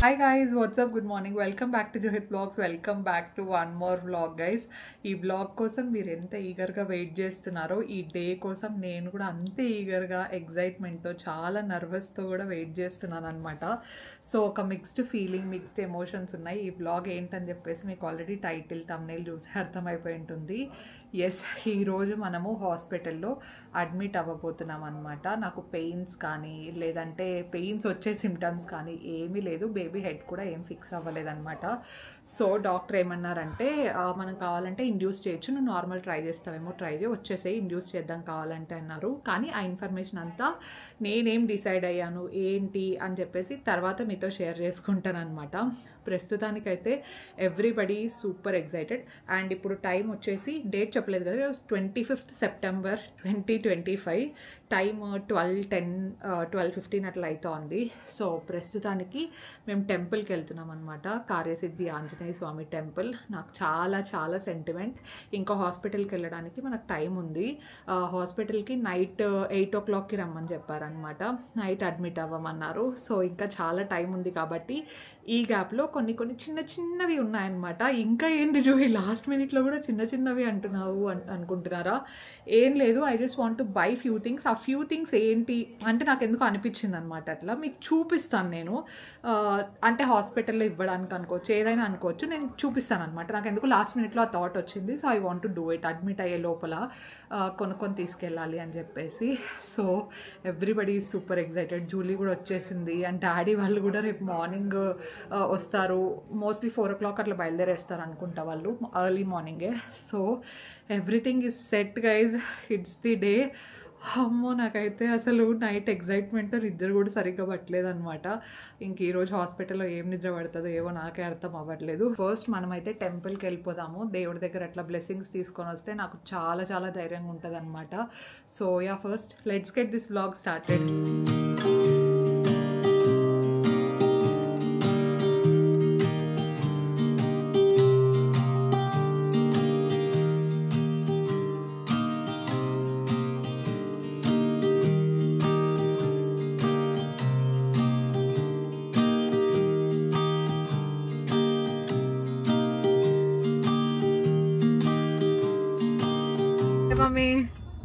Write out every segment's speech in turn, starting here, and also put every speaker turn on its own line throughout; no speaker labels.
Hi guys, what's up? Good morning. Welcome back to Johit Vlogs. Welcome back to one more vlog guys. ఈ vlog కోసం మీరు ఎంత ఈగర్గా wait చేస్తున్నారో ఈ day కోసం నేను కూడా అంతే ఈగర్గా ఎగ్జైట్మెంట్తో చాలా నర్వస్తో కూడా వెయిట్ చేస్తున్నాను అనమాట. సో ఒక మిక్స్డ్ ఫీలింగ్, మిక్స్డ్ ఎమోషన్స్ ఉన్నాయి. ఈ vlog ఏంటని చెప్పేసి మీకు ఆల్రెడీ టైటిల్ థంబ్నెయిల్ చూసి అర్థమైపోయి ఉంటుంది. ఎస్, ఈరోజు మనము హాస్పిటల్లో అడ్మిట్ అవ్వబోతున్నాం అనమాట. నాకు పెయిన్స్ కానీ లేదంటే పెయిన్స్ వచ్చే సిమ్టమ్స్ కానీ ఏమీ లేదు. బేబీ హెడ్ కూడా ఏం ఫిక్స్ అవ్వలేదన్నమాట. సో డాక్టర్ ఏమన్నారంటే మనం కావాలంటే ఇండ్యూస్ చేయొచ్చు, నువ్వు నార్మల్ ట్రై చేస్తావేమో, ట్రై చేయి, వచ్చేసే ఇండ్యూస్ చేద్దాం కావాలంటే అన్నారు. కానీ ఆ ఇన్ఫర్మేషన్ అంతా నేనేం డిసైడ్ అయ్యాను ఏంటి అని చెప్పేసి తర్వాత మీతో షేర్ చేసుకుంటాను అనమాట. ప్రస్తుతానికైతే ఎవ్రీబడి సూపర్ ఎక్సైటెడ్. అండ్ ఇప్పుడు టైం వచ్చేసి డేట్ చెప్పలేదు కదా, 25th సెప్టెంబర్ 2025. టైం 12:15 అట్లా అవుతోంది. సో ప్రస్తుతానికి మేము టెంపుల్కి వెళ్తున్నాం అనమాట, కార్యసిద్ధి ఆంజనేయ స్వామి టెంపుల్. నాకు చాలా చాలా సెంటిమెంట్. ఇంకా హాస్పిటల్కి వెళ్ళడానికి మనకు టైం ఉంది. హాస్పిటల్కి నైట్ 8 o'clockకి రమ్మని చెప్పారనమాట. Night admit అవ్వమన్నారు. సో ఇంకా చాలా టైం ఉంది కాబట్టి ఈ గ్యాప్లో కొన్ని చిన్న చిన్నవి ఉన్నాయన్నమాట. ఇంకా ఏంటి జూహి లాస్ట్ మినిట్లో కూడా చిన్న చిన్నవి అంటున్నావు అనుకుంటున్నారా? ఏం లేదు, I just want to buy few things. ఆ ఫ్యూ థింగ్స్ ఏంటి అంటే నాకు ఎందుకు అనిపించింది అనమాట. అట్లా మీకు చూపిస్తాను నేను. అంటే హాస్పిటల్లో ఇవ్వడానికి అనుకోవచ్చు, ఏదైనా అనుకోవచ్చు, నేను చూపిస్తాను అనమాట. నాకు ఎందుకు లాస్ట్ మినిట్లో ఆ థాట్ వచ్చింది. So I want to do it. Admit అయ్యే లోపల కొనుక్కొని తీసుకెళ్ళాలి అని చెప్పేసి. So everybody is super excited. Julie కూడా వచ్చేసింది అండ్ డాడీ వాళ్ళు కూడా రేపు మార్నింగ్ వస్తారు. మోస్ట్లీ 4 o'clock అట్లా బయలుదేరేస్తారు అనుకుంటా వాళ్ళు, ఎర్లీ మార్నింగే. So everything is set guys, it's the day. అమ్మో, నాకైతే అసలు నైట్ ఎగ్జైట్మెంట్తో నిద్ర కూడా సరిగ్గా పట్టలేదు అనమాట. ఇంక ఈరోజు హాస్పిటల్లో ఏం నిద్ర పడుతుందో ఏవో నాకే అర్థం అవ్వట్లేదు. ఫస్ట్ మనమైతే టెంపుల్కి వెళ్ళిపోదాము. దేవుడి దగ్గర అట్లా బ్లెస్సింగ్స్ తీసుకొని వస్తే నాకు చాలా చాలా ధైర్యంగా ఉంటుంది అనమాట. So yeah, first let's get this vlog started.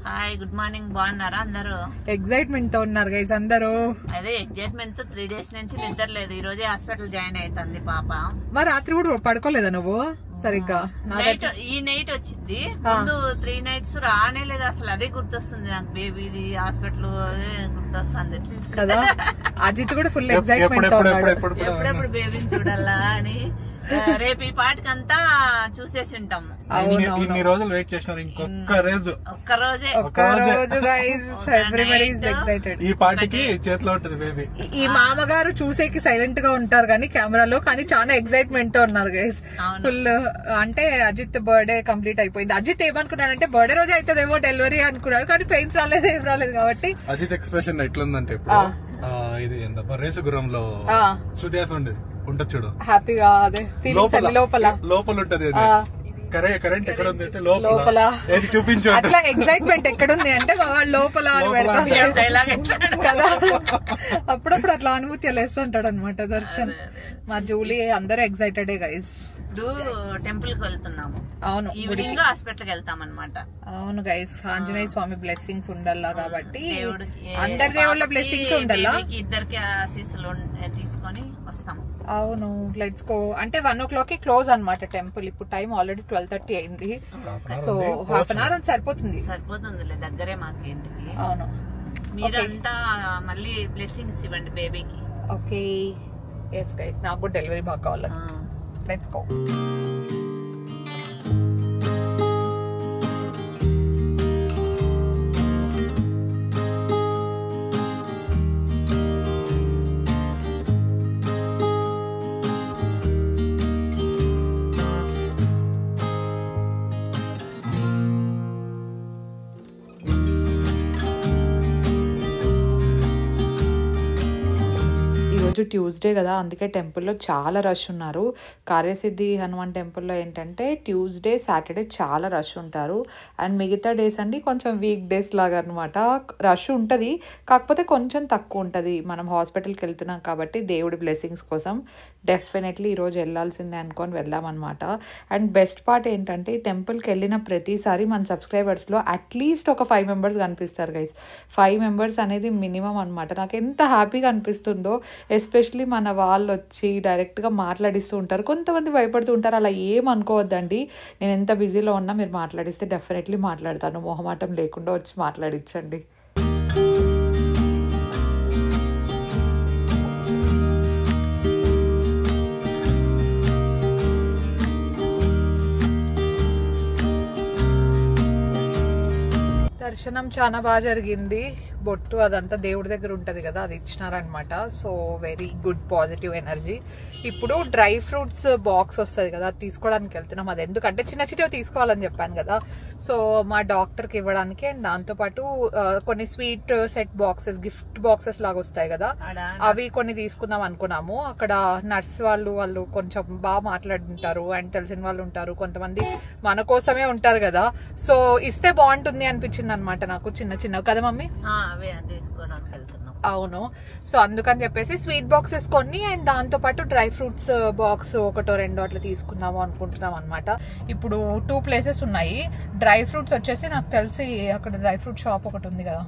Hi, good morning. బాగున్నారా అందరూ?
ఎగ్జైట్మెంట్ తో ఉన్నారు గైస్ అందరూ.
అదే ఎగ్జైట్మెంట్ తో 3 days నుంచి నిద్ర లేదు. ఈ రోజే హాస్పిటల్ జాయిన్ అవుతుంది పాప.
మరి రాత్రి కూడా పడుకోలేదా నువ్వు సరిగ్గా?
ఈ నైట్ వచ్చింది, ముందు 3 nights రానే లేదు అసలు. అదే గుర్తొస్తుంది నాకు, బేబీది హాస్పిటల్ అదే గుర్తొస్తుంది
కదా. అజిత్ కూడా ఫుల్ ఎగ్జైట్మెంట్ తో ఉన్నాడు,
ఎప్పుడెప్పుడు బేబీని చూడాలా అని. రేపు ఈ పాటికంతా చూసేసి ఉంటాము.
ఇన్ని రోజులు వెయిట్ చేసినారు, ఒక్క రోజే ఈ పాటికి చేతిలో ఉంటుంది బేబీ.
ఈ మామగారు చూసేకి సైలెంట్ గా ఉంటారు కానీ కెమెరాలో, కానీ చాలా ఎక్సైట్మెంట్ తో ఉన్నారు గైస్ ఫుల్. అంటే అజిత్ బర్త్డే కంప్లీట్ అయిపోయింది. అజిత్ ఏమనుకున్నాడంటే బర్త్డే రోజే అవుతుందేమో డెలివరీ అనుకున్నాడు, కానీ పెయిన్స్ రాలేదు, ఏం రాలేదు. కాబట్టి
అజిత్ ఎక్స్ప్రెషన్ ఎట్లుందంటే ఇప్పుడు ఇది రేసు గుర్రంలో శృతిహాస ఉండేది ఉంటుంది చూడు,
హ్యాపీగా అదే
లోపల ఉంటది. కరెంట్ ఎక్కడ ఉంది అంటే లోపల ఏది చూపించు,
అట్లా ఎక్సైట్మెంట్ ఎక్కడుంది అంటే లోపల కదా. అప్పుడప్పుడు అట్లా అనుభూతి లేస్తుంటాడు అనమాట దర్శన్. మా జూలీ అందరూ ఎక్సైటెడే గైస్.
టెంపుల్ కి వెళ్తున్నాము.
అవును,
ఈవినింగ్ హాస్పిటల్ కి వెళ్తాం అనమాట.
అవును గైస్, ఆంజనేయ స్వామి బ్లెస్సింగ్స్ ఉండాలా కాబట్టి, అందరి దేవుళ్ళ బ్లెస్సింగ్స్ ఉండాలా,
ఇద్దరికి ఆశీస్సులు తీసుకొని వస్తాం.
అవును, లెట్స్ గో. అంటే 1 o'clock కి క్లోజ్ అనమాట టెంపుల్. ఇప్పుడు టైం ఆల్రెడీ 12:30 అయింది. సో హాఫ్ అన్ అవర్
సరిపోతుందిలే, దగ్గరే మాకు ఇంటికి.
అవును,
మీరంతా మళ్ళీ బ్లెస్సింగ్స్ ఇవ్వండి బేబీకి.
ఓకే, ఎస్ గైస్, నాకు కూడా డెలివరీ బాగా కావాలి. Let's go. ఈరోజు ట్యూస్డే కదా, అందుకే టెంపుల్లో చాలా రష్ ఉన్నారు. కార్యసిద్ధి హనుమాన్ టెంపుల్లో ఏంటంటే ట్యూస్డే సాటర్డే చాలా రష్ ఉంటారు. అండ్ మిగతా డేస్ అండి కొంచెం వీక్ డేస్ లాగా అనమాట, రష్ ఉంటుంది, కాకపోతే కొంచెం తక్కువ ఉంటుంది. మనం హాస్పిటల్కి వెళ్తున్నాం కాబట్టి దేవుడి బ్లెస్సింగ్స్ కోసం డెఫినెట్లీ ఈరోజు వెళ్ళాల్సిందే అనుకొని వెళ్ళామన్నమాట. అండ్ బెస్ట్ పార్ట్ ఏంటంటే ఈ టెంపుల్కి వెళ్ళిన ప్రతిసారి మన సబ్స్క్రైబర్స్లో అట్లీస్ట్ ఒక 5 మెంబర్స్ కనిపిస్తారు గైస్. 5 మెంబర్స్ అనేది మినిమం అనమాట. నాకు ఎంత హ్యాపీగా అనిపిస్తుందో, ఎస్పెషలీ మన వాళ్ళు వచ్చి డైరెక్ట్గా మాట్లాడిస్తూ ఉంటారు. కొంతమంది భయపడుతూ ఉంటారు, అలా ఏం అనుకోవద్దండి. నేను ఎంత బిజీలో ఉన్నా మీరు మాట్లాడిస్తే డెఫినెట్లీ మాట్లాడతాను, మొహమాటం లేకుండా వచ్చి మాట్లాడించండి. దర్శనం చాలా బాగా జరిగింది. బొట్టు అదంతా దేవుడి దగ్గర ఉంటుంది కదా, అది ఇచ్చినారనమాట. So very good positive energy. ఇప్పుడు డ్రై ఫ్రూట్స్ బాక్స్ వస్తుంది కదా, అది తీసుకోవడానికి వెళ్తున్నాం. అది ఎందుకంటే చిన్న చిన్నవి తీసుకోవాలని చెప్పాను కదా, సో మా డాక్టర్కి ఇవ్వడానికి. అండ్ దాంతోపాటు కొన్ని sweet set boxes, gift boxes లాగా వస్తాయి కదా, అవి కొన్ని తీసుకుందాం అనుకున్నాము. అక్కడ నర్స్ వాళ్ళు కొంచెం బాగా మాట్లాడుతుంటారు అండ్ తెలిసిన వాళ్ళు ఉంటారు, కొంతమంది మన కోసమే ఉంటారు కదా, సో ఇస్తే బాగుంటుంది అనిపించింది అనమాట నాకు. చిన్న కదా మమ్మీ,
తీసుకోవడానికి వెళ్తున్నాం.
అవును, సో అందుకని చెప్పేసి స్వీట్ బాక్సెస్ కొన్ని అండ్ దాంతో పాటు డ్రై ఫ్రూట్స్ బాక్స్ ఒకటో రెండో అట్లా తీసుకుందాము అనుకుంటున్నాం అనమాట. ఇప్పుడు 2 ప్లేసెస్ ఉన్నాయి. డ్రై ఫ్రూట్స్ వచ్చేసి నాకు తెలిసి అక్కడ డ్రై ఫ్రూట్ షాప్ ఒకటి ఉంది కదా,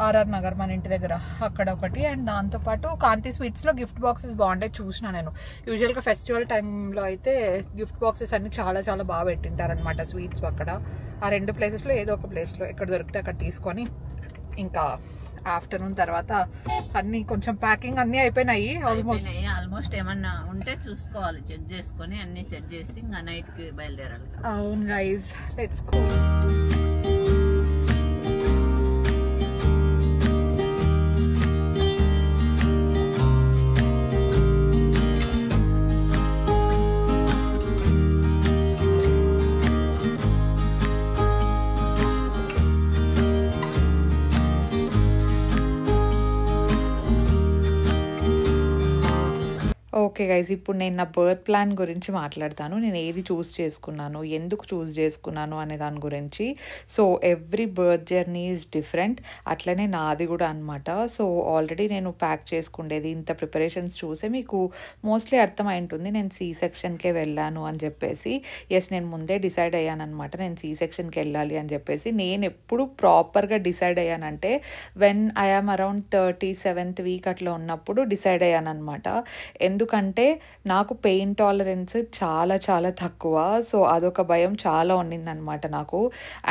ఆర్ఆర్ నగర్ మన ఇంటి దగ్గర, అక్కడ ఒకటి. అండ్ దాంతో పాటు కాంతి స్వీట్స్ లో గిఫ్ట్ బాక్సెస్ బాగుంటాయి చూసిన నేను. యూజువల్ గా ఫెస్టివల్ టైంలో అయితే గిఫ్ట్ బాక్సెస్ అన్ని చాలా చాలా బాగా పెట్టింటారనమాట స్వీట్స్ అక్కడ. ఆ 2 ప్లేసెస్ లో ఏదో ఒక ప్లేస్ లో ఎక్కడ దొరికితే అక్కడ తీసుకొని, ఇంకా ఆఫ్టర్నూన్ తర్వాత అన్ని కొంచెం ప్యాకింగ్ అన్ని అయిపోయినాయి
ఆల్మోస్ట్. ఏమన్నా ఉంటే చూసుకోవాలి, చెక్ చేసుకొని అన్ని సెట్ చేసి ఇంకా నైట్ కి బయలుదేరాలి.
అవును guys, let's go. Okay guys, ఇప్పుడు నేను నా బర్త్ ప్లాన్ గురించి మాట్లాడతాను. నేను ఏది చూస్ చేసుకున్నాను, ఎందుకు చూస్ చేసుకున్నాను అనే దాని గురించి. So every birth journey is different, అట్లనే నాది కూడా అనమాట. సో ఆల్రెడీ నేను ప్యాక్ చేసుకుండేది, ఇంత ప్రిపరేషన్స్ చూసే మీకు మోస్ట్లీ అర్థమై ఉంటుంది నేను సి సెక్షన్కే వెళ్ళాను అని చెప్పేసి. ఎస్, నేను ముందే డిసైడ్ అయ్యాను అనమాట, నేను సి సెక్షన్కి వెళ్ళాలి అని చెప్పేసి. నేను ఎప్పుడు ప్రాపర్గా డిసైడ్ అయ్యానంటే when I am around 37th week అట్లా ఉన్నప్పుడు డిసైడ్ అయ్యాను అనమాట. ఎందుకంటే నాకు పెయిన్ టాలరెన్స్ చాలా చాలా తక్కువ. సో అదొక భయం చాలా ఉండిందనమాట నాకు.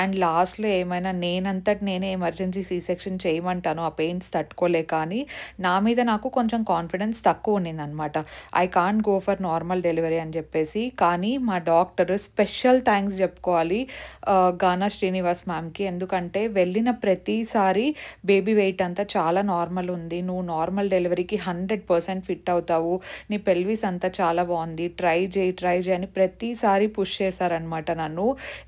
అండ్ లాస్ట్లో ఏమైనా నేనంతటి నేనే ఎమర్జెన్సీ సి సెక్షన్ చేయమంటాను ఆ పెయిన్స్ తట్టుకోలేక, కానీ నా మీద నాకు కొంచెం కాన్ఫిడెన్స్ తక్కువ ఉండిందనమాట. I can't go for normal delivery అని చెప్పేసి. కానీ మా డాక్టర్, స్పెషల్ థ్యాంక్స్ చెప్పుకోవాలి గానా శ్రీనివాస్ మ్యామ్కి. ఎందుకంటే వెళ్ళిన ప్రతిసారి బేబీ వెయిట్ అంతా చాలా నార్మల్ ఉంది, నువ్వు నార్మల్ డెలివరీకి 100% ఫిట్ అవుతావు, నీ పెల్విస్ అంతా చాలా బాగుంది, ట్రై చేయి అని ప్రతిసారి పుష్ చేశారనమాట నన్ను.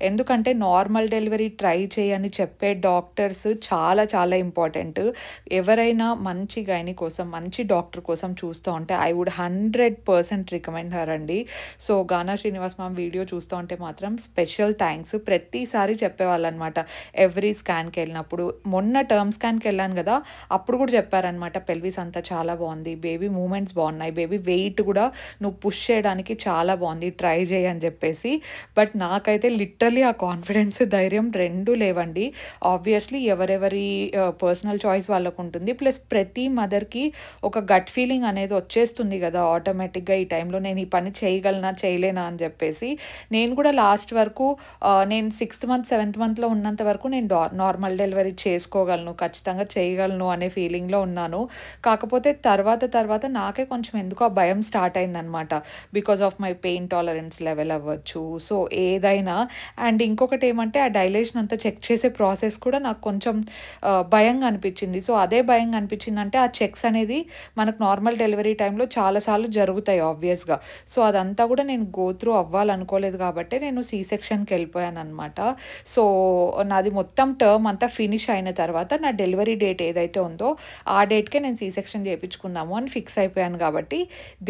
ఎందుకంటే నార్మల్ డెలివరీ ట్రై చేయని చెప్పే డాక్టర్స్ చాలా చాలా ఇంపార్టెంట్. ఎవరైనా మంచి గైని కోసం, మంచి డాక్టర్ కోసం చూస్తూ ఉంటే ఐ వుడ్ 100% రికమెండ్ హర్ అండి. సో గానా శ్రీనివాస్ మ్యామ్ వీడియో చూస్తూ ఉంటే మాత్రం స్పెషల్ థ్యాంక్స్. ప్రతిసారి చెప్పేవాళ్ళు అనమాట ఎవ్రీ స్కాన్కి వెళ్ళినప్పుడు. మొన్న టర్మ్ స్కాన్కి వెళ్ళాను కదా, అప్పుడు కూడా చెప్పారనమాట పెల్విస్ అంతా చాలా బాగుంది, బేబీ మూమెంట్స్ బాగున్నాయి, బేబీ వెయిట్ కూడా నువ్వు పుష్ చేయడానికి చాలా బాగుంది, ట్రై చేయి అని చెప్పేసి. బట్ నాకైతే లిటరలీ ఆ కాన్ఫిడెన్స్, ధైర్యం రెండూ లేవండి. ఆబ్వియస్లీ ఎవరెవరి పర్సనల్ చాయిస్ వాళ్ళకు ఉంటుంది. ప్లస్ ప్రతి మదర్కి ఒక గట్ ఫీలింగ్ అనేది వచ్చేస్తుంది కదా ఆటోమేటిక్గా ఈ టైంలో, నేను ఈ పని చేయగలనా చేయలేనా అని చెప్పేసి. నేను కూడా లాస్ట్ వరకు నేను 6th month 7th monthలో ఉన్నంత వరకు నేను నార్మల్ డెలివరీ చేసుకోగలను, ఖచ్చితంగా చేయగలను అనే ఫీలింగ్లో ఉన్నాను. కాకపోతే తర్వాత నాకే కొంచెం ఎందుకో ఆ భయం స్టార్ట్ అయిందనమాట. Because of my pain tolerance level అవ్వచ్చు, సో ఏదైనా. అండ్ ఇంకొకటి ఏమంటే ఆ డైలేషన్ అంతా చెక్ చేసే ప్రాసెస్ కూడా నాకు కొంచెం భయంగా అనిపించింది. సో అదే భయంగా అనిపించింది అంటే ఆ చెక్స్ అనేది మనకు నార్మల్ డెలివరీ టైంలో చాలాసార్లు జరుగుతాయి ఆబ్వియస్గా. సో అదంతా కూడా నేను గో త్రూ అవ్వాలనుకోలేదు కాబట్టి నేను సీ సెక్షన్కి వెళ్ళిపోయాను అనమాట. సో నాది మొత్తం టర్మ్ అంతా ఫినిష్ అయిన తర్వాత నా డెలివరీ డేట్ ఏదైతే ఉందో ఆ డేట్కే నేను సీ సెక్షన్ చేయించుకుందాము అని ఫిక్స్ అయిపోయాను. కాబట్టి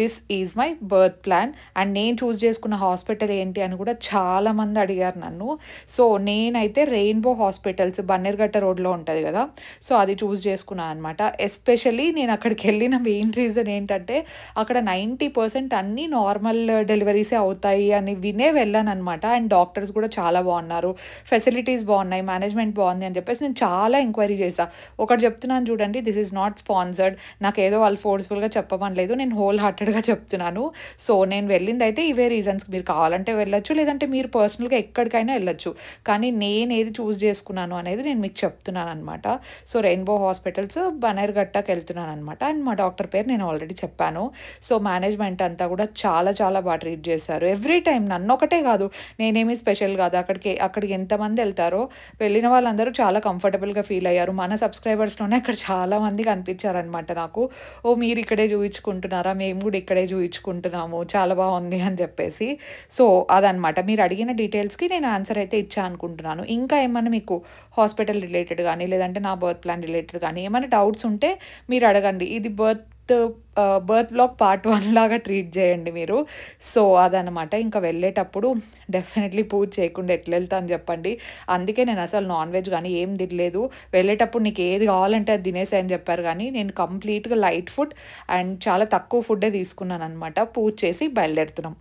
this is my birth plan. And నేను చూస్ చేసుకున్న హాస్పిటల్ ఏంటి అని కూడా చాలామంది అడిగారు నన్ను. సో నేనైతే రెయిన్బో హాస్పిటల్స్ బన్నెర్గట్ట రోడ్లో ఉంటుంది కదా, సో అది చూస్ చేసుకున్నాను అనమాట. ఎస్పెషల్లీ నేను అక్కడికి వెళ్ళిన మెయిన్ రీజన్ ఏంటంటే అక్కడ 90% అన్నీ నార్మల్ డెలివరీసే అవుతాయి అని వినే వెళ్ళాను అనమాట. అండ్ డాక్టర్స్ కూడా చాలా బాగున్నారు, ఫెసిలిటీస్ బాగున్నాయి, మేనేజ్మెంట్ బాగుంది అని చెప్పేసి నేను చాలా ఎంక్వైరీ చేశాను. ఒకటి చెప్తున్నాను చూడండి, దిస్ ఈజ్ నాట్ స్పాన్సర్డ్. నాకు ఏదో వాళ్ళు ఫోర్స్ఫుల్గా చెప్పమనలేదు, నేను హోల్ హార్టెడ్గా చెప్తున్నాను. సో నేను వెళ్ళింది అయితే ఇవే రీజన్స్. మీరు కావాలంటే వెళ్ళొచ్చు, లేదంటే మీరు పర్సనల్గా ఎక్కడికైనా వెళ్ళొచ్చు. కానీ నేను ఏది చూస్ చేసుకున్నాను అనేది నేను మీకు చెప్తున్నాను అనమాట. సో రెయిన్బో హాస్పిటల్స్ బన్నెర్గట్టకి వెళ్తున్నాను అనమాట. అండ్ మా డాక్టర్ పేరు నేను ఆల్రెడీ చెప్పాను. సో మేనేజ్మెంట్ అంతా కూడా చాలా చాలా బాగా ట్రీట్ చేశారు. ఎవ్రీ టైం నన్ను ఒకటే కాదు, నేనేమి స్పెషల్ కాదు, అక్కడికి ఎంతమంది వెళ్తారో వెళ్ళిన వాళ్ళందరూ చాలా కంఫర్టబుల్గా ఫీల్ అయ్యారు. మన సబ్స్క్రైబర్స్లోనే అక్కడ చాలామంది కనిపించారనమాట నాకు. ఓ మీరు ఇక్కడే చూయించుకుంటున్నారా, మేము కూడా ఇక్కడే చూయించుకుంటున్నాము, చాలా బాగుంది అని చెప్పేసి. సో అదనమాట, మీరు అడిగిన డీటెయిల్స్కి నేను ఆన్సర్ అయితే ఇచ్చా అనుకుంటున్నాను. ఇంకా ఏమన్నా మీకు హాస్పిటల్ రిలేటెడ్ కానీ లేదంటే నా బర్త్ ప్లాన్ రిలేటెడ్ కానీ ఏమైనా డౌట్స్ ఉంటే మీరు అడగండి. ఇది బర్త్ బ్లాగ్ పార్ట్ 1 లాగా ట్రీట్ చేయండి మీరు. సో అదనమాట. ఇంకా వెళ్ళేటప్పుడు డెఫినెట్లీ పూజ చేయకుండా ఎట్లా వెళ్తా అని చెప్పండి. అందుకే నేను అసలు నాన్ వెజ్ కానీ ఏం తినలేదు. వెళ్ళేటప్పుడు నీకు ఏది కావాలంటే అది తినేసాయని చెప్పారు, కానీ నేను కంప్లీట్గా లైట్ ఫుడ్ అండ్ చాలా తక్కువ ఫుడ్డే తీసుకున్నాను అనమాట. పూజ చేసి బయలుదేరుతున్నాం.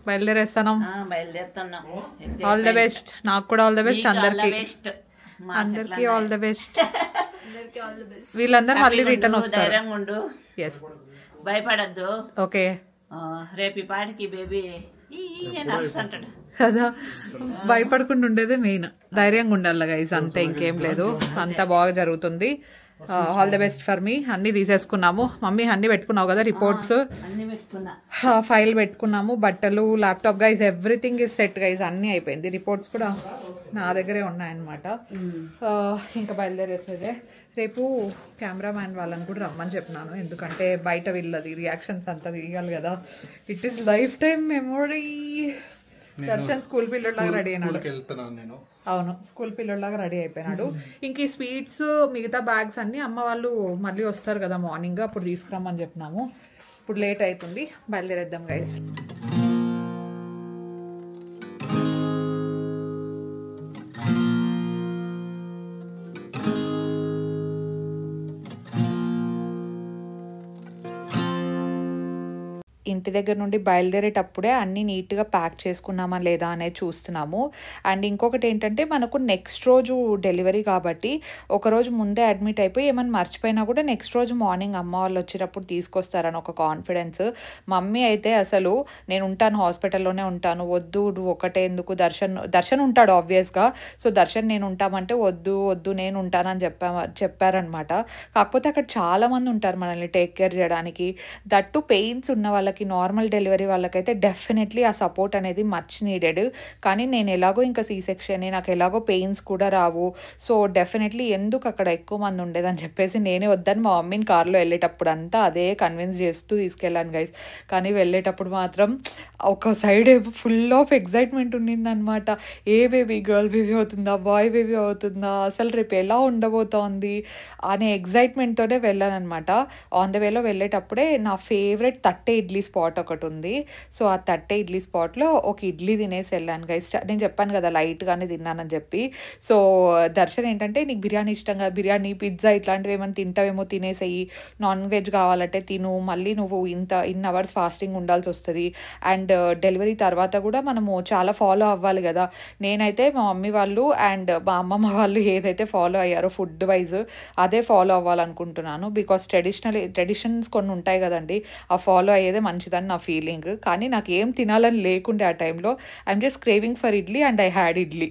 బయలుదేరేస్తాను.
బయలుదేరుతున్నాం.
All the best. నాకు కూడా ఆల్ ద బెస్ట్. అందరికి ఆల్ ద బెస్ట్. వీళ్ళందరూ మళ్ళీ రిటర్న్ వస్తారు.
ధైర్యంగా ఉండు,
ఎస్,
భయపడద్దు.
ఓకే,
రేపు పాటికి బేబీ నడుస్తుంటాడు
కదా. భయపడకుండా ఉండేదే మెయిన్. ధైర్యంగా ఉండాలి గైస్, అంతే, ఇంకేం లేదు. అంతా బాగా జరుగుతుంది. All the best for me. అన్ని తీసేసుకున్నాము. మమ్మీ అన్ని పెట్టుకున్నావు కదా, రిపోర్ట్స్, ఫైల్ పెట్టుకున్నాము, బట్టలు, laptop. Guys everything is set guys, అన్ని అయిపోయింది. రిపోర్ట్స్ కూడా నా దగ్గరే ఉన్నాయన్నమాట. ఇంకా బయలుదేరేసేదే. రేపు కెమెరామ్యాన్ వాళ్ళని కూడా రమ్మని చెప్పినాను, ఎందుకంటే బయట వీళ్ళది రియాక్షన్స్ అంతా తీయాలి కదా. It is lifetime memory. Darshan school పిల్లలాగా రెడీ అయినాడు. అవును, స్కూల్ పిల్లలాగా రెడీ అయిపోయినాడు. ఇంక ఈ స్వీట్స్ మిగతా బ్యాగ్స్ అన్ని అమ్మ వాళ్ళు మళ్ళీ వస్తారు కదా మార్నింగ్, అప్పుడు తీసుకురామని చెప్పినాము. ఇప్పుడు లేట్ అవుతుంది, బయలుదేరేద్దాం గైస్. ఇంటి దగ్గర నుండి బయలుదేరేటప్పుడే అన్నీ నీట్గా ప్యాక్ చేసుకున్నామా లేదా అనేది చూస్తున్నాము. అండ్ ఇంకొకటి ఏంటంటే మనకు నెక్స్ట్ రోజు డెలివరీ కాబట్టి ఒకరోజు ముందే అడ్మిట్ అయిపోయి ఏమైనా మర్చిపోయినా కూడా నెక్స్ట్ రోజు మార్నింగ్ అమ్మ వాళ్ళు వచ్చేటప్పుడు తీసుకొస్తారని ఒక కాన్ఫిడెన్స్. మమ్మీ అయితే అసలు నేను ఉంటాను, హాస్పిటల్లోనే ఉంటాను, వద్దు ఒకటే ఎందుకు, దర్శన్ ఉంటాడు ఆబ్వియస్గా. సో దర్శన్ నేను ఉంటామంటే వద్దు నేను ఉంటానని చెప్పారనమాట. కాకపోతే అక్కడ చాలామంది ఉంటారు మనల్ని టేక్ కేర్ చేయడానికి. దట్టు పెయిన్స్ ఉన్న వాళ్ళకి, నార్మల్ డెలివరీ వాళ్ళకైతే డెఫినెట్లీ ఆ సపోర్ట్ అనేది మచ్ నీడెడ్. కానీ నేను ఎలాగో ఇంకా సీ సెక్షన్, నాకు ఎలాగో పెయిన్స్ కూడా రావు, సో డెఫినెట్లీ ఎందుకు అక్కడ ఎక్కువ మంది ఉండేదని చెప్పేసి నేనే వద్దని మా మమ్మీని కార్లో వెళ్ళేటప్పుడు అంతా అదే కన్విన్స్ చేస్తూ తీసుకెళ్ళాను గైస్. కానీ వెళ్ళేటప్పుడు మాత్రం ఒక సైడ్ ఫుల్ ఆఫ్ ఎగ్జైట్మెంట్ ఉండిందనమాట. ఏ బేబీ, గర్ల్ బేబీ అవుతుందా, బాయ్ బేబీ అవుతుందా, అసలు రేపు ఎలా ఉండబోతోంది అనే ఎగ్జైట్మెంట్తోనే వెళ్ళాను అనమాట. ఆన్ ద వేలో వెళ్ళేటప్పుడే నా ఫేవరెట్ తట్టె ఇడ్లీ ఇడ్లీ స్పాట్ ఒకటి ఉంది. సో ఆ తట్టే ఇడ్లీ స్పాట్లో ఒక ఇడ్లీ తినేసి వెళ్ళాను గైస్. నేను చెప్పాను కదా లైట్గానే తిన్నానని చెప్పి. సో దర్శన్ ఏంటంటే నీకు బిర్యానీ ఇష్టంగా, బిర్యానీ పిజ్జా ఇట్లాంటివి ఏమైనా తింటావేమో తినేసేయి, నాన్ వెజ్ కావాలంటే తిను, మళ్ళీ నువ్వు ఇన్ అవర్స్ ఫాస్టింగ్ ఉండాల్సి వస్తుంది, అండ్ డెలివరీ తర్వాత కూడా మనము చాలా ఫాలో అవ్వాలి కదా. నేనైతే మా మమ్మీ వాళ్ళు అండ్ మా అమ్మమ్మ వాళ్ళు ఏదైతే ఫాలో అయ్యారో ఫుడ్ వైజ్ అదే ఫాలో అవ్వాలనుకుంటున్నాను. బికాస్ ట్రెడిషన్స్ కొన్ని ఉంటాయి కదండి, ఆ ఫాలో అయ్యేదే మంచిదని నా ఫీలింగ్. కానీ నాకు ఏం తినాలని లేకుండే ఆ టైంలో. I'm just craving for idli and I had idli.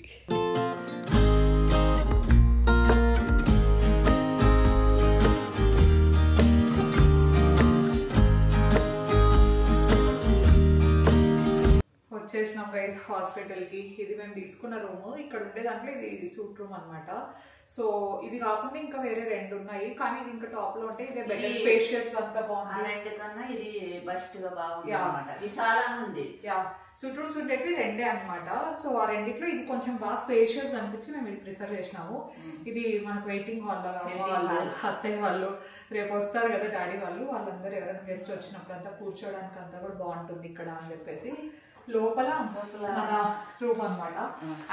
వచ్చేసినాం గైస్ హాస్పిటల్కి. ఇది మేము తీసుకున్న రూము. ఇక్కడ ఉండే దాంట్లో ఇది సూట్ రూమ్ అనమాట. సో ఇది కాకుండా ఇంకా వేరే 2 ఉన్నాయి, కానీ ఇది ఇంకా టాప్ లో ఉంటే ఇదే బెటర్, స్పేషియస్ అంతా బాగుంది.
2 కన్నా ఇది బెస్ట్ గా బాగుంది అన్నమాట. విశాలంగా ఉంది.
సూట్ రూమ్స్ ఉండేవి 2 అనమాట. సో ఆ రెండిట్లో ఇది కొంచెం బాగా స్పేషియస్ అనిపించి మేము ఇది ప్రిఫర్ చేసినాము. ఇది మనకు వెయిటింగ్ హాల్ లో వాళ్ళు అత్తయ్య వాళ్ళు రేపు వస్తారు కదా డాడీ వాళ్ళు, వాళ్ళందరూ ఎవరైనా గెస్ట్ వచ్చినప్పుడు అంతా కూర్చోడానికి అంతా కూడా బాగుంటుంది ఇక్కడ అని చెప్పేసి లోపల మన రూమ్ అనమాట.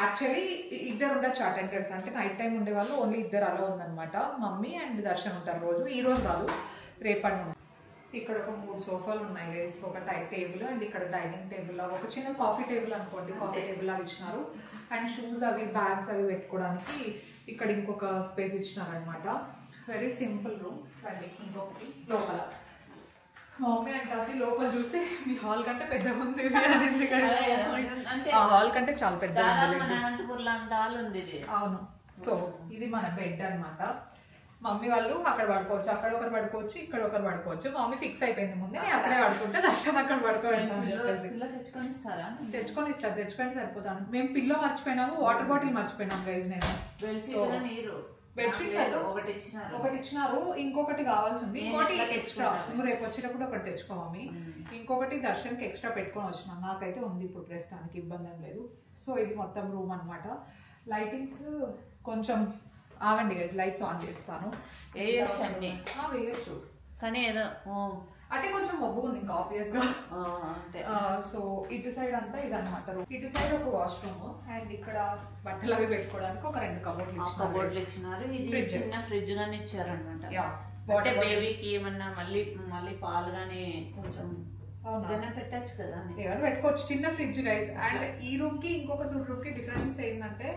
యాక్చువల్లీ 2 ఉండొచ్చు అటెండర్స్, అంటే నైట్ టైం ఉండే వాళ్ళు ఓన్లీ 2 అలా ఉందనమాట. మమ్మీ అండ్ దర్శన్ ఉంటారు రోజు, ఈ రోజు కాదు రేపటి నుండి. ఇక్కడ ఒక 3 సోఫాలు ఉన్నాయి గైస్, ఒక టేబుల్ అండ్ ఇక్కడ డైనింగ్ టేబుల్ లాగా ఒక చిన్న కాఫీ టేబుల్ అనుకోండి, కాఫీ టేబుల్ లాగా ఇచ్చినారు. అండ్ షూస్ అవి బ్యాగ్స్ అవి పెట్టుకోవడానికి ఇక్కడ ఇంకొక స్పేస్ ఇచ్చినారనమాట. Very simple room. రండి ఇంకొకటి లోపల. మా మమ్మీ అంటే లోపల చూసి మీ హాల్ కంటే పెద్దగా ఉంది, ఆ హాల్ కంటే చాలా పెద్దగా ఉంది. అవును. సో ఇది మన బెడ్ అనమాట. మమ్మీ వాళ్ళు అక్కడ పడుకోవచ్చు, అక్కడ ఒకరు పడుకోవచ్చు, ఇక్కడ ఒకరు పడుకోవచ్చు. మా మమ్మీ ఫిక్స్ అయిపోయింది ముందే, నేను అక్కడే పడుకుంటే దర్శనం అక్కడ పడుకోవడం తెచ్చుకొని ఇస్తారు. తెచ్చుకుంటే సరిపోతాను. మేము పిల్లో మర్చిపోయినాము, వాటర్ బాటిల్ మర్చిపోయినాము గైజ్. నేను బెడ్షీట్స్ ఒకటి ఇచ్చినారు, ఇంకొకటి కావాల్సి ఉంది, ఇంకోటి ఎక్స్ట్రా. నువ్వు రేపు వచ్చేటప్పుడు ఒకటి తెచ్చుకో మమ్మీ. ఇంకొకటి దర్శన్కి ఎక్స్ట్రా పెట్టుకొని వచ్చినాం. నాకైతే ఉంది ఇప్పుడు ప్రస్తుతానికి, ఇబ్బంది ఏం లేదు. సో ఇది మొత్తం రూమ్ అనమాట. లైటింగ్స్ కొంచెం ఆగండి గైస్, లైట్స్ ఆన్ చేస్తాను. వేయచ్చు
కానీ ఏదో
అంటే కొంచెం మబ్బుగా ఉంది ఇంకా ఆబ్వియస్ గా. సో ఇటు సైడ్ అంతా ఇదన్నమాట. ఇటు సైడ్ ఒక వాష్రూమ్ అండ్ ఇక్కడ బట్టలు అవి పెట్టుకోవడానికి ఒక 2 కబోర్డ్లు
ఇచ్చినారు. ఇది చిన్న ఫ్రిడ్జ్ గానీ ఇచ్చారు అనమాట. బేబీకి ఏమన్నా మళ్ళీ పాలు గానీ కొంచెం పెట్టచ్చు కదా,
ఏమైనా పెట్టుకోవచ్చు. చిన్న ఫ్రిడ్జ్ గైస్. అండ్ ఈ రూమ్ కి ఇంకొక సూట్ రూమ్ కి డిఫరెన్స్ ఏంటంటే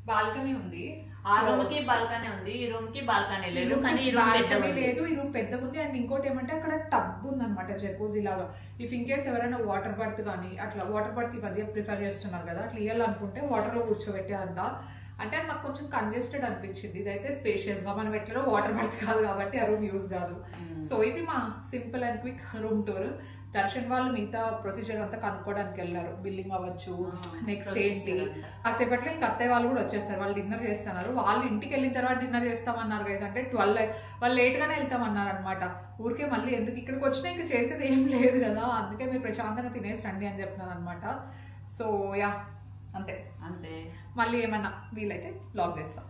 బాల్కనీ ఉంది.
ఆ రూమ్ కి బాల్కనీ ఉంది, ఈ రూమ్ కి బాల్కనీ లేదు. కానీ ఈ రూమ్
లేదు, ఈ రూమ్ పెద్దగా ఉంది. అండ్ ఇంకోటి ఏమంటే అక్కడ టబ్ ఉంది అనమాట, జకూజీ లాగా. ఇఫ్ ఇన్ కేస్ ఎవరైనా వాటర్ బర్త్ కానీ అట్లా, వాటర్ బర్త్ ఈ మధ్య ప్రిఫర్ చేస్తున్నారు కదా, అట్లా ఇవ్వాలనుకుంటే వాటర్ లో కూర్చోబెట్టే అంతా. అంటే అది నాకు కొంచెం కంజెస్టెడ్ అనిపించింది. ఇదైతే స్పేషియస్ గా, మనం ఎట్లా వాటర్ బర్త్ కాదు కాబట్టి ఆ రూమ్ యూజ్ కాదు. సో ఇది మా simple and quick room tour. Darshan వాళ్ళు మిగతా ప్రొసీజర్ అంతా కనుక్కోవడానికి వెళ్ళారు, బిల్లింగ్ అవ్వచ్చు, నెక్స్ట్ ఏంటి. కాసేపట్లో ఇంకా అత్తయ్య వాళ్ళు కూడా వచ్చేస్తారు, వాళ్ళు డిన్నర్ చేస్తున్నారు. వాళ్ళు ఇంటికి వెళ్ళిన తర్వాత డిన్నర్ చేస్తామన్నారు గైస్. అంటే 12 వాళ్ళు లేట్ గానే వెళ్తామన్నారు అనమాట. ఊరికే మళ్ళీ ఎందుకు ఇక్కడికి వచ్చినా ఇంకా చేసేది ఏం లేదు కదా, అందుకే మీరు ప్రశాంతంగా తినేసి రండి అని చెప్తున్నాను అనమాట. సో యా అంతే. మళ్ళీ ఏమన్నా వీలైతే బ్లాగ్ చేస్తాం.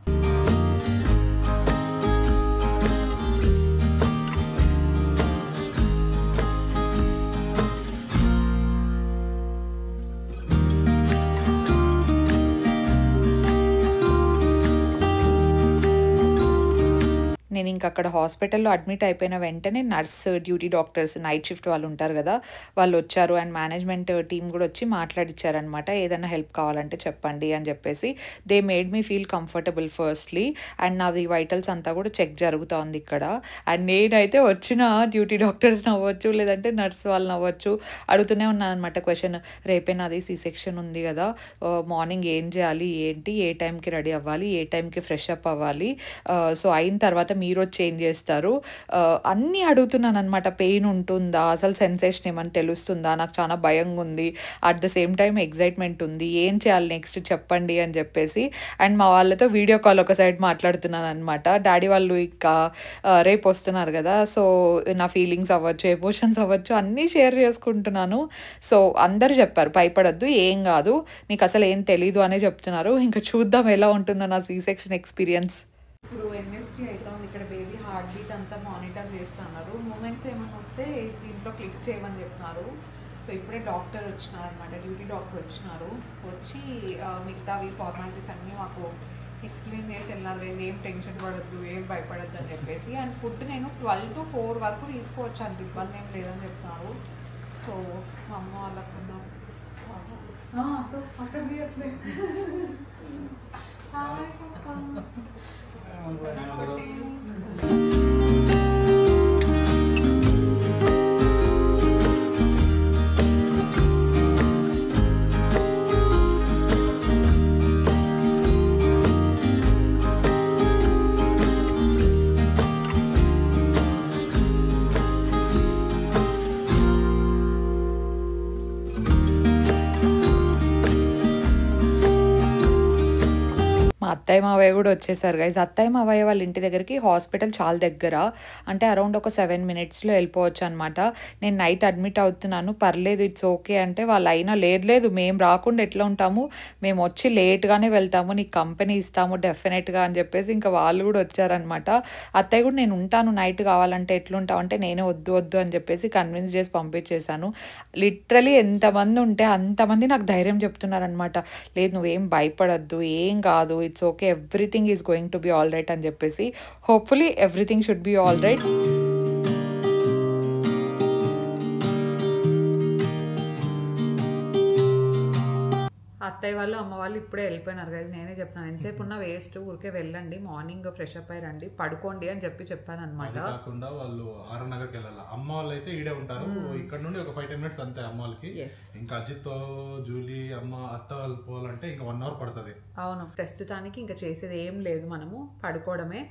నేను ఇంకా అక్కడ హాస్పిటల్లో అడ్మిట్ అయిపోయిన వెంటనే nurse, duty doctors, night shift వాళ్ళు ఉంటారు కదా, వాళ్ళు వచ్చారు. అండ్ మేనేజ్మెంట్ టీం కూడా వచ్చి మాట్లాడిచ్చారనమాట. ఏదైనా హెల్ప్ కావాలంటే చెప్పండి అని చెప్పేసి. They made me feel comfortable firstly. And నాది వైటల్స్ అంతా కూడా చెక్ జరుగుతూ ఉంది ఇక్కడ. అండ్ నేనైతే వచ్చిన డ్యూటీ డాక్టర్స్ అవ్వచ్చు, లేదంటే నర్స్ వాళ్ళని అవ్వచ్చు, అడుగుతూనే ఉన్నాను అనమాట క్వశ్చన్. రేపే నాది సి సెక్షన్ ఉంది కదా, మార్నింగ్ ఏం చేయాలి, ఏంటి, ఏ టైంకి రెడీ అవ్వాలి, ఏ టైంకి ఫ్రెష్ అప్ అవ్వాలి, సో అయిన తర్వాత మీరు వచ్చి ఏం చేస్తారు, అన్నీ అడుగుతున్నాను అనమాట. పెయిన్ ఉంటుందా, అసలు సెన్సేషన్ ఏమని తెలుస్తుందా, నాకు చాలా భయంగా ఉంది, at the same time excitement ఉంది, ఏం చేయాలి నెక్స్ట్ చెప్పండి అని చెప్పేసి. అండ్ మా వాళ్ళతో వీడియో కాల్ ఒక సైడ్ మాట్లాడుతున్నాను అనమాట. డాడీ వాళ్ళు ఇంకా రేపు వస్తున్నారు కదా, సో నా ఫీలింగ్స్ అవ్వచ్చు, ఎమోషన్స్ అవ్వచ్చు, అన్నీ షేర్ చేసుకుంటున్నాను. సో అందరూ చెప్పారు భయపడద్దు, ఏం కాదు, నీకు అసలు ఏం తెలీదు అనే చెప్తున్నారు. ఇంకా చూద్దాం ఎలా ఉంటుందో నా సి సెక్షన్ ఎక్స్పీరియన్స్. ఇప్పుడు ఎన్ఎస్టీ అవుతుంది. ఇక్కడ బేబీ హార్ట్ బీట్ అంతా మానిటర్ చేస్తున్నారు. మూమెంట్స్ ఏమైనా వస్తే దీంట్లో క్లిక్ చేయమని చెప్తున్నారు. సో ఇప్పుడే డాక్టర్ వచ్చినారు అనమాట, డ్యూటీ డాక్టర్ వచ్చినారు. వచ్చి మిగతావి ఫార్మాలిటీస్ అన్నీ మాకు ఎక్స్ప్లెయిన్ చేసి వెళ్ళినారు. ఏం టెన్షన్ పడద్దు, ఏం భయపడద్దు అని చెప్పేసి. అండ్ ఫుడ్ నేను 12 to 4 వరకు తీసుకోవచ్చు అంత ఇబ్బంది ఏం లేదని చెప్తున్నారు. సో మా అమ్మ వాళ్ళకున్నాం అక్కడ అత్తయ్య మావయ్య కూడా వచ్చేసారు గైస్. అత్తయ్య మావయ్య వాళ్ళ ఇంటి దగ్గరికి హాస్పిటల్ చాలా దగ్గర, అంటే అరౌండ్ ఒక 7 minutesలో వెళ్ళిపోవచ్చు అనమాట. నేను నైట్ అడ్మిట్ అవుతున్నాను, పర్లేదు ఇట్స్ ఓకే అంటే వాళ్ళు అయినా లేదు మేము రాకుండా ఎట్లా ఉంటాము, మేము వచ్చి లేట్గానే వెళ్తాము, నీకు కంపెనీ ఇస్తాము డెఫినెట్గా అని చెప్పేసి ఇంకా వాళ్ళు కూడా వచ్చారనమాట. అత్తయ్య కూడా నేను ఉంటాను నైట్ కావాలంటే ఎట్లుంటావు అంటే నేనే వద్దు అని చెప్పేసి కన్విన్స్ చేసి పంపించేశాను. లిటరలీ ఎంతమంది ఉంటే అంతమంది నాకు ధైర్యం చెప్తున్నారనమాట, లేదు నువ్వేం భయపడద్దు, ఏం కాదు, it's okay, everything is going to be all right అని చెప్పేసి. Hopefully everything should be all right. అత్తయ్య వాళ్ళు అమ్మ వాళ్ళు ఇప్పుడే వెళ్ళిపోయినారు గైస్. నేనే చెప్పినాను ఎంతసేపు ఉన్నా వేస్ట్, ఊరికే వెళ్ళండి, మార్నింగ్ ఫ్రెష్ అప్ అయ్యి రండి, పడుకోండి అని చెప్పాను అనమాట.
కాకుండా వాళ్ళు ఆర్ఎన్నగర్కి వెళ్ళాలి. అమ్మ వాళ్ళు అయితే ఈడే ఉంటారు, ఇక్కడ నుండి ఒక 5-10 minutes అంతే అమ్మ వాళ్ళకి. ఇంకా అజిత్, జూలీ, అమ్మ, అత్త వాళ్ళు పోవాలంటే ఇంకా 1 hour పడుతుంది. అవును, ప్రస్తుతానికి ఇంకా చేసేది ఏం లేదు, మనము పడుకోవడమే.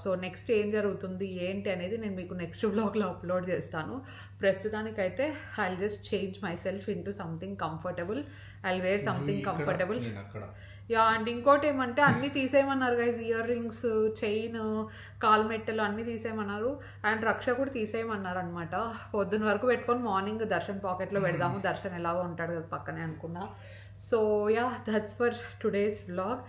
సో నెక్స్ట్ ఏం జరుగుతుంది ఏంటి అనేది నేను మీకు నెక్స్ట్ వ్లాగ్లో అప్లోడ్ చేస్తాను. ప్రస్తుతానికైతే I just change myself into something comfortable. I wear something comfortable. Yeah, and ఇంకోటి ఏమంటే అన్నీ తీసేయమన్నారు గైస్, ఇయర్ రింగ్స్, చైన్, కాల్ మెట్టెలు అన్నీ తీసేయమన్నారు. అండ్ రక్ష కూడా తీసేయమన్నారు అనమాట. పొద్దున్న వరకు పెట్టుకొని మార్నింగ్ దర్శన్ పాకెట్లో పెడదాము, దర్శన్ ఎలాగో ఉంటాడు కదా పక్కనే అనుకున్నా. So yeah, that's for today's vlog.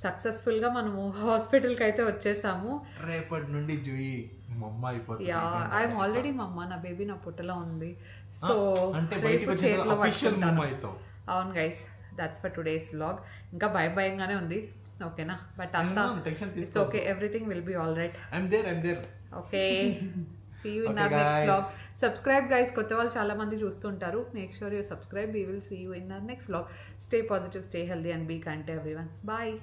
సక్సెస్ఫుల్గా మనము హాస్పిటల్కి అయితే వచ్చేసాము. రేపటి నుండి జూయి మమ్మ అయిపోతుంది.
యా, ఐఎమ్ ఆల్రెడీ మమ్మ, నా బేబీ నా పుట్టలో ఉంది. సో రేపు చేతిలో పట్టుకుంటాను. అవును guys, that's for today's vlog. ఇంకా భయంగానే ఉంది, ఓకేనా? బట్ అంతా it's okay, everything will be all right.
I'm there.
Okay, see you in our next vlog. Subscribe guys, కొత్త వాళ్ళు చాలా మంది చూస్తుంటారు. Make sure you subscribe. We will see you in our next vlog. Stay positive, stay healthy and be kind to everyone. Bye.